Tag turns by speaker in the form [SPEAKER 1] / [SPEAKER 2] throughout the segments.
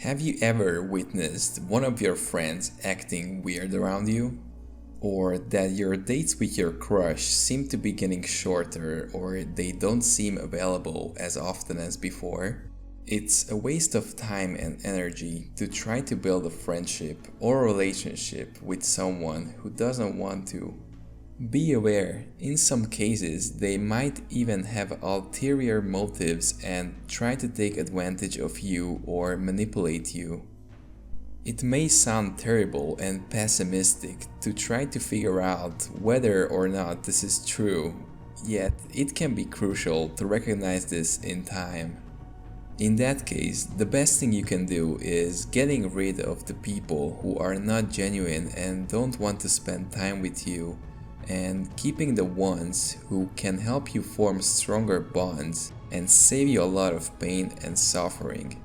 [SPEAKER 1] Have you ever witnessed one of your friends acting weird around you? Or that your dates with your crush seem to be getting shorter or they don't seem available as often as before? It's a waste of time and energy to try to build a friendship or relationship with someone who doesn't want to. Be aware, in some cases, they might even have ulterior motives and try to take advantage of you or manipulate you. It may sound terrible and pessimistic to try to figure out whether or not this is true, yet it can be crucial to recognize this in time. In that case, the best thing you can do is getting rid of the people who are not genuine and don't want to spend time with you, and keeping the ones who can help you form stronger bonds and save you a lot of pain and suffering.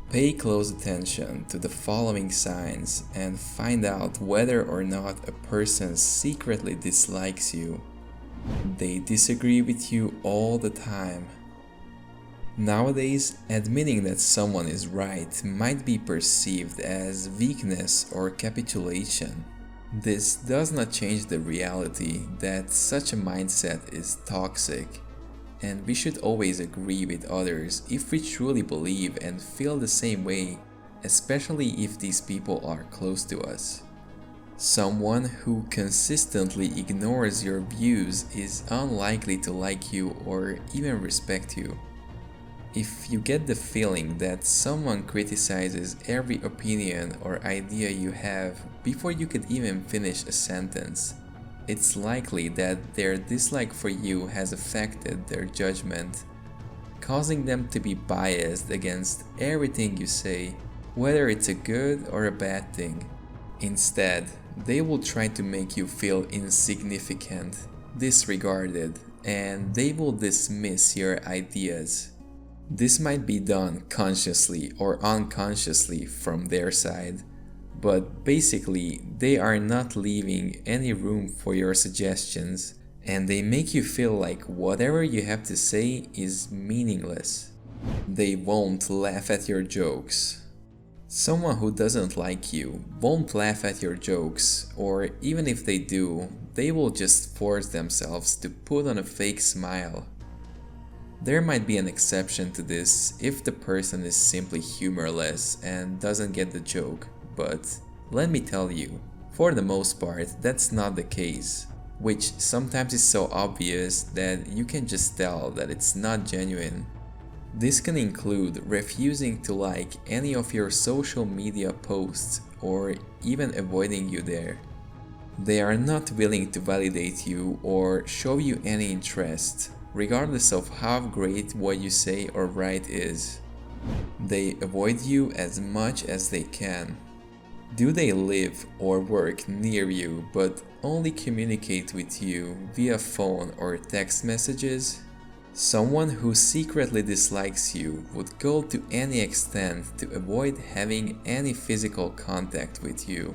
[SPEAKER 1] Pay close attention to the following signs and find out whether or not a person secretly dislikes you. They disagree with you all the time. Nowadays, admitting that someone is right might be perceived as weakness or capitulation. This does not change the reality that such a mindset is toxic, and we should always agree with others if we truly believe and feel the same way, especially if these people are close to us. Someone who consistently ignores your views is unlikely to like you or even respect you. If you get the feeling that someone criticizes every opinion or idea you have before you could even finish a sentence, it's likely that their dislike for you has affected their judgment, causing them to be biased against everything you say, whether it's a good or a bad thing. Instead, they will try to make you feel insignificant, disregarded, and they will dismiss your ideas. This might be done consciously or unconsciously from their side, but basically they are not leaving any room for your suggestions, and they make you feel like whatever you have to say is meaningless. They won't laugh at your jokes. Someone who doesn't like you won't laugh at your jokes, or even if they do, they will just force themselves to put on a fake smile. There might be an exception to this if the person is simply humorless and doesn't get the joke, but let me tell you, for the most part that's not the case, which sometimes is so obvious that you can just tell that it's not genuine. This can include refusing to like any of your social media posts or even avoiding you there. They are not willing to validate you or show you any interest, regardless of how great what you say or write is. They avoid you as much as they can. Do they live or work near you but only communicate with you via phone or text messages? Someone who secretly dislikes you would go to any extent to avoid having any physical contact with you.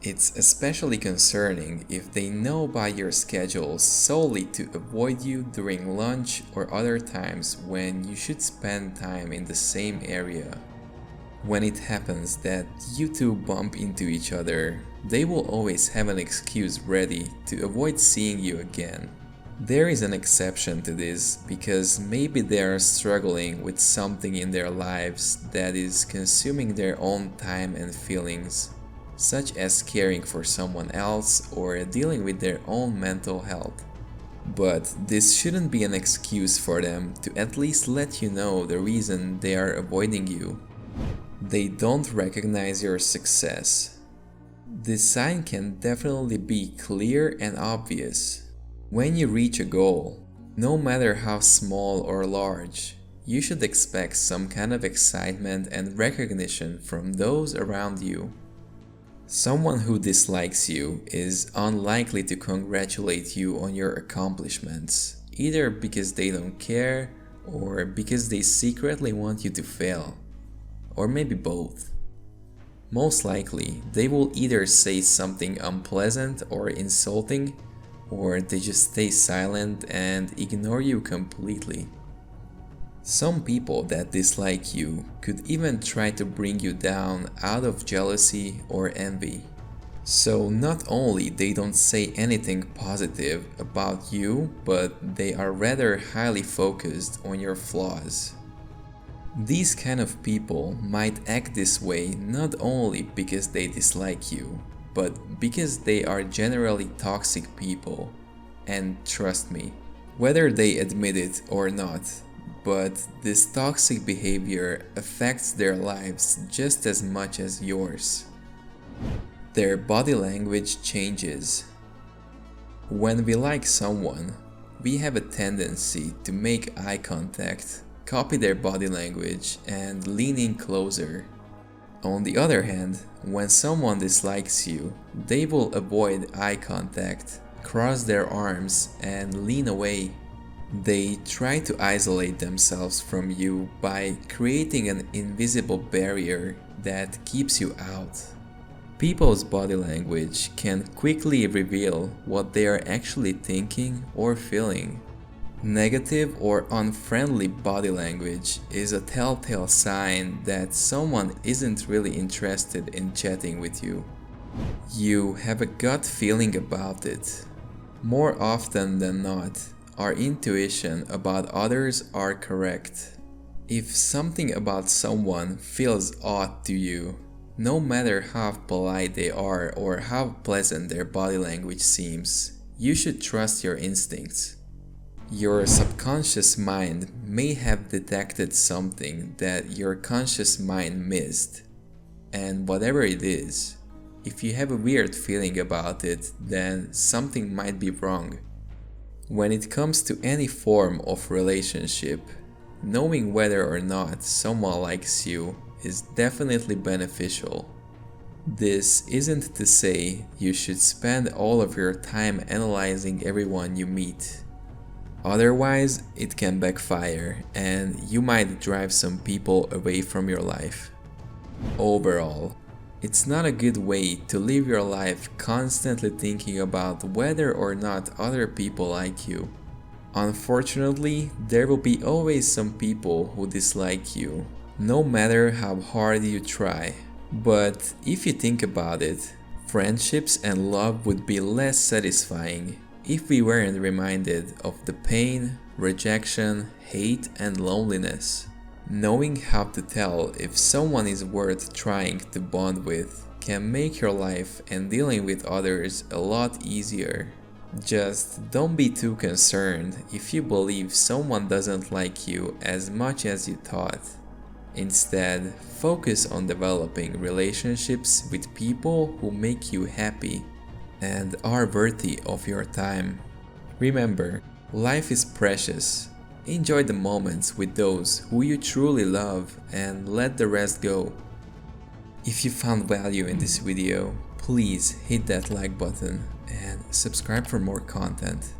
[SPEAKER 1] It's especially concerning if they know about your schedule solely to avoid you during lunch or other times when you should spend time in the same area. When it happens that you two bump into each other, they will always have an excuse ready to avoid seeing you again. There is an exception to this because maybe they are struggling with something in their lives that is consuming their own time and feelings, such as caring for someone else or dealing with their own mental health. But this shouldn't be an excuse for them to at least let you know the reason they are avoiding you. They don't recognize your success. This sign can definitely be clear and obvious. When you reach a goal, no matter how small or large, you should expect some kind of excitement and recognition from those around you. Someone who dislikes you is unlikely to congratulate you on your accomplishments, either because they don't care or because they secretly want you to fail, or maybe both. Most likely, they will either say something unpleasant or insulting, or they just stay silent and ignore you completely. Some people that dislike you could even try to bring you down out of jealousy or envy. So not only they don't say anything positive about you, but they are rather highly focused on your flaws. These kind of people might act this way not only because they dislike you, but because they are generally toxic people. And trust me, whether they admit it or not, but this toxic behavior affects their lives just as much as yours. Their body language changes. When we like someone, we have a tendency to make eye contact, copy their body language, and lean in closer. On the other hand, when someone dislikes you, they will avoid eye contact, cross their arms, and lean away. They try to isolate themselves from you by creating an invisible barrier that keeps you out. People's body language can quickly reveal what they are actually thinking or feeling. Negative or unfriendly body language is a telltale sign that someone isn't really interested in chatting with you. You have a gut feeling about it. More often than not, our intuition about others are correct. If something about someone feels odd to you, no matter how polite they are or how pleasant their body language seems, you should trust your instincts. Your subconscious mind may have detected something that your conscious mind missed. And whatever it is, if you have a weird feeling about it, then something might be wrong. When it comes to any form of relationship, knowing whether or not someone likes you is definitely beneficial. This isn't to say you should spend all of your time analyzing everyone you meet. Otherwise, it can backfire and you might drive some people away from your life. Overall, it's not a good way to live your life constantly thinking about whether or not other people like you. Unfortunately, there will be always some people who dislike you, no matter how hard you try. But if you think about it, friendships and love would be less satisfying if we weren't reminded of the pain, rejection, hate, and loneliness. Knowing how to tell if someone is worth trying to bond with can make your life and dealing with others a lot easier. Just don't be too concerned if you believe someone doesn't like you as much as you thought. Instead, focus on developing relationships with people who make you happy and are worthy of your time. Remember, life is precious. Enjoy the moments with those who you truly love and let the rest go. If you found value in this video, please hit that like button and subscribe for more content.